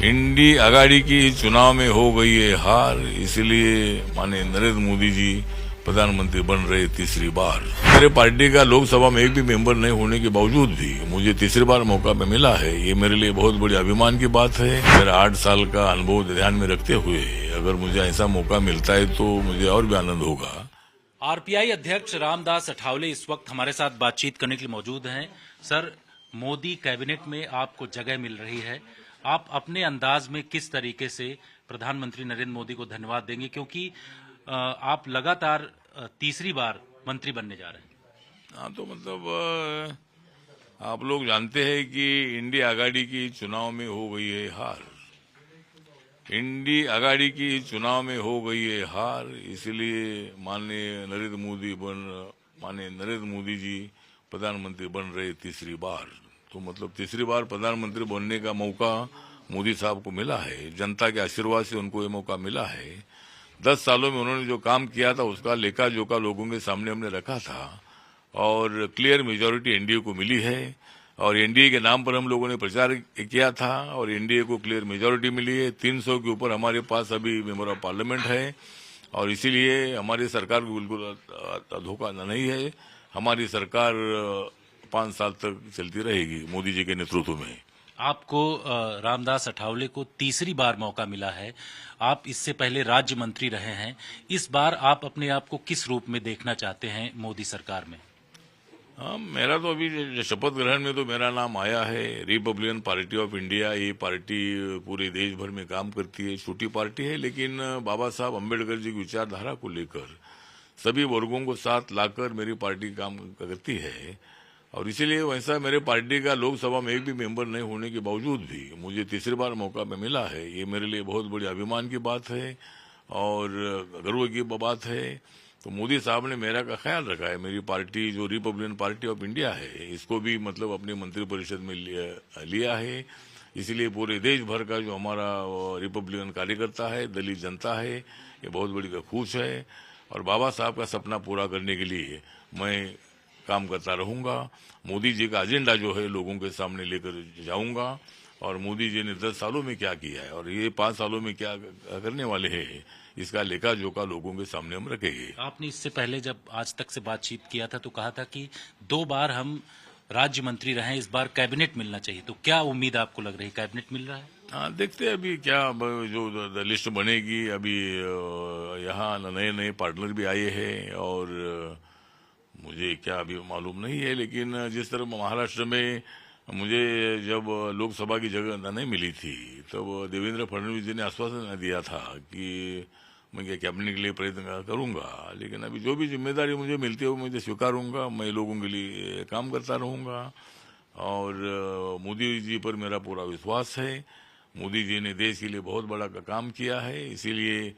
इंडी आघाड़ी की चुनाव में हो गई है हार, इसलिए माननीय नरेंद्र मोदी जी प्रधानमंत्री बन रहे तीसरी बार। मेरे पार्टी का लोकसभा में एक भी मेंबर नहीं होने के बावजूद भी मुझे तीसरी बार मौका में मिला है। ये मेरे लिए बहुत बड़ी अभिमान की बात है। मेरा 8 साल का अनुभव ध्यान में रखते हुए अगर मुझे ऐसा मौका मिलता है तो मुझे और भी आनंद होगा। आरपीआई अध्यक्ष रामदास अठावले इस वक्त हमारे साथ बातचीत करने के लिए मौजूद हैं। सर, मोदी कैबिनेट में आपको जगह मिल रही है, आप अपने अंदाज में किस तरीके से प्रधानमंत्री नरेंद्र मोदी को धन्यवाद देंगे, क्योंकि आप लगातार तीसरी बार मंत्री बनने जा रहे हैं। हाँ, तो मतलब आप लोग जानते हैं कि इंडी आघाड़ी की चुनाव में हो गई है हार। इंडी आघाड़ी की चुनाव में हो गई है हार, इसलिए माननीय नरेंद्र मोदी जी प्रधानमंत्री बन रहे तीसरी बार। तो मतलब तीसरी बार प्रधानमंत्री बनने का मौका मोदी साहब को मिला है। जनता के आशीर्वाद से उनको ये मौका मिला है। 10 सालों में उन्होंने जो काम किया था उसका लेखा जोखा लोगों के सामने हमने रखा था और क्लियर मेजॉरिटी एनडीए को मिली है और एनडीए के नाम पर हम लोगों ने प्रचार किया था और एनडीए को क्लियर मेजॉरिटी मिली है। 300 के ऊपर हमारे पास अभी मेंबर ऑफ पार्लियामेंट है और इसीलिए हमारी सरकार को बिल्कुल धोखा नहीं है। हमारी सरकार 5 साल तक चलती रहेगी मोदी जी के नेतृत्व में। आपको रामदास अठावले को तीसरी बार मौका मिला है। आप इससे पहले राज्य मंत्री रहे हैं। इस बार आप अपने आप को किस रूप में देखना चाहते हैं मोदी सरकार में? हाँ, मेरा तो अभी शपथ ग्रहण में तो मेरा नाम आया है। रिपब्लिकन पार्टी ऑफ इंडिया, ये पार्टी पूरे देश भर में काम करती है। छोटी पार्टी है लेकिन बाबा साहब अम्बेडकर जी की विचारधारा को लेकर सभी वर्गों को साथ लाकर मेरी पार्टी काम करती है और इसीलिए वैसा मेरे पार्टी का लोकसभा में एक भी मेंबर नहीं होने के बावजूद भी मुझे तीसरी बार मौका में मिला है। ये मेरे लिए बहुत बड़ी अभिमान की बात है और गर्व की बात है। तो मोदी साहब ने मेरा का ख्याल रखा है। मेरी पार्टी जो रिपब्लिकन पार्टी ऑफ इंडिया है इसको भी मतलब अपनी मंत्रिपरिषद में लिया है। इसलिए पूरे देश भर का जो हमारा रिपब्लिकन कार्यकर्ता है, दलित जनता है, ये बहुत बड़ी खुश है और बाबा साहब का सपना पूरा करने के लिए मैं काम करता रहूंगा। मोदी जी का एजेंडा जो है लोगों के सामने लेकर जाऊंगा और मोदी जी ने 10 सालों में क्या किया है और ये 5 सालों में क्या करने वाले हैं, इसका लेखा जोखा लोगों के सामने हम रखेंगे। आपने इससे पहले जब आज तक से बातचीत किया था तो कहा था कि 2 बार हम राज्य मंत्री रहे, इस बार कैबिनेट मिलना चाहिए। तो क्या उम्मीद आपको लग रही है, कैबिनेट मिल रहा है? हाँ, देखते हैं अभी क्या जो लिस्ट बनेगी। अभी यहाँ नए नए पार्टनर भी आए हैं और मुझे क्या अभी मालूम नहीं है, लेकिन जिस तरह महाराष्ट्र में मुझे जब लोकसभा की जगह नहीं मिली थी तब देवेंद्र फडणवीस जी ने आश्वासन दिया था कि मैं क्या कैबिनेट के लिए प्रयत्न करूंगा, लेकिन अभी जो भी जिम्मेदारी मुझे मिलती है वो मुझे स्वीकारूंगा। मैं लोगों के लिए काम करता रहूंगा और मोदी जी पर मेरा पूरा विश्वास है। मोदी जी ने देश के लिए बहुत बड़ा काम किया है, इसीलिए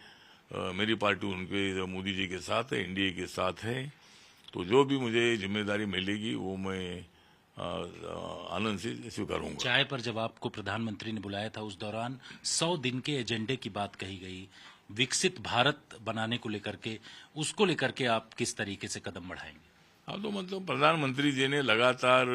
मेरी पार्टी उनके मोदी जी के साथ है, एनडीए के साथ है। तो जो भी मुझे जिम्मेदारी मिलेगी वो मैं आनंद से स्वीकारूंगा। चाय पर जब आपको प्रधानमंत्री ने बुलाया था उस दौरान 100 दिन के एजेंडे की बात कही गई, विकसित भारत बनाने को लेकर के, उसको लेकर के आप किस तरीके से कदम बढ़ाएंगे? हाँ, तो मतलब प्रधानमंत्री जी ने लगातार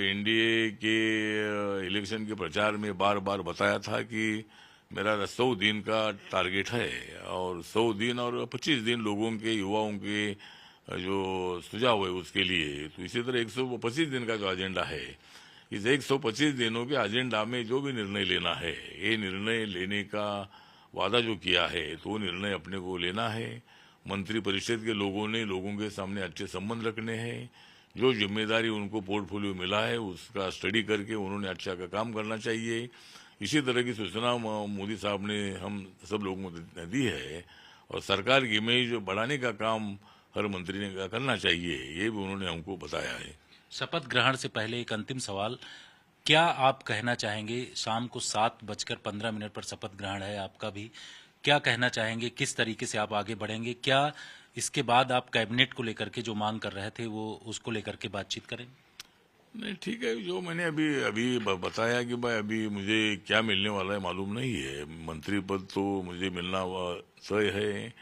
एनडीए के इलेक्शन के प्रचार में बार बार बताया था कि मेरा 100 दिन का टारगेट है और 100 दिन और 25 दिन लोगों के, युवाओं के जो सुझाव है उसके लिए। तो इसी तरह 125 दिन का जो एजेंडा है, इस 125 दिनों के एजेंडा में जो भी निर्णय लेना है, ये निर्णय लेने का वादा जो किया है तो निर्णय अपने को लेना है। मंत्री परिषद के लोगों ने लोगों के सामने अच्छे संबंध रखने हैं। जो जिम्मेदारी उनको पोर्टफोलियो मिला है उसका स्टडी करके उन्होंने अच्छा का काम करना चाहिए। इसी तरह की सूचना मोदी साहब ने हम सब लोगों को दी है और सरकार की इमेज बढ़ाने का काम हर मंत्री ने करना चाहिए, ये भी उन्होंने हमको बताया है। शपथ ग्रहण से पहले एक अंतिम सवाल, क्या आप कहना चाहेंगे, शाम को 7:15 पर शपथ ग्रहण है आपका भी, क्या कहना चाहेंगे, किस तरीके से आप आगे बढ़ेंगे? क्या इसके बाद आप कैबिनेट को लेकर के जो मांग कर रहे थे वो उसको लेकर के बातचीत करेंगे? नहीं, ठीक है, जो मैंने अभी बताया कि भाई अभी मुझे क्या मिलने वाला है मालूम नहीं है। मंत्री पद तो मुझे मिलना तय है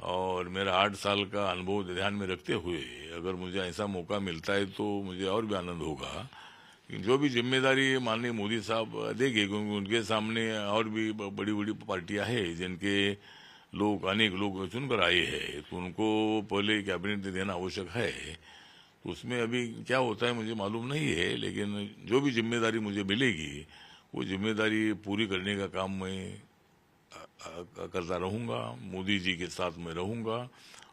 और मेरा 8 साल का अनुभव ध्यान में रखते हुए अगर मुझे ऐसा मौका मिलता है तो मुझे और भी आनंद होगा। जो भी जिम्मेदारी माननीय मोदी साहब देंगे, क्योंकि उनके सामने और भी बड़ी बड़ी पार्टियां हैं जिनके लोग अनेक लोग चुनकर आए हैं, तो उनको पहले कैबिनेट देना आवश्यक है। तो उसमें अभी क्या होता है मुझे मालूम नहीं है, लेकिन जो भी जिम्मेदारी मुझे मिलेगी वो जिम्मेदारी पूरी करने का काम मैं करता रहूंगा। मोदी जी के साथ मैं रहूंगा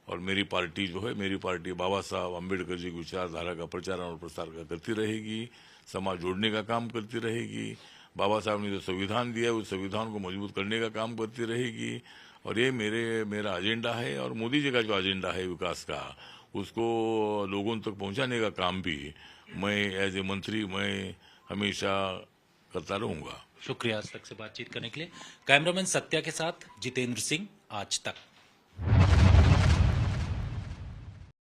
और मेरी पार्टी जो है, मेरी पार्टी बाबा साहब अम्बेडकर जी की विचारधारा का प्रचार और प्रसार करती रहेगी, समाज जोड़ने का काम करती रहेगी। बाबा साहब ने जो संविधान दिया है उस संविधान को मजबूत करने का काम करती रहेगी। और ये मेरा एजेंडा है, और मोदी जी का जो एजेंडा है विकास का, उसको लोगों तक पहुंचाने का काम भी मैं एज ए मंत्री मैं हमेशा करता रहूंगा। शुक्रिया आज तक से बातचीत करने के लिए। कैमरामैन सत्या के साथ जितेंद्र सिंह, आज तक।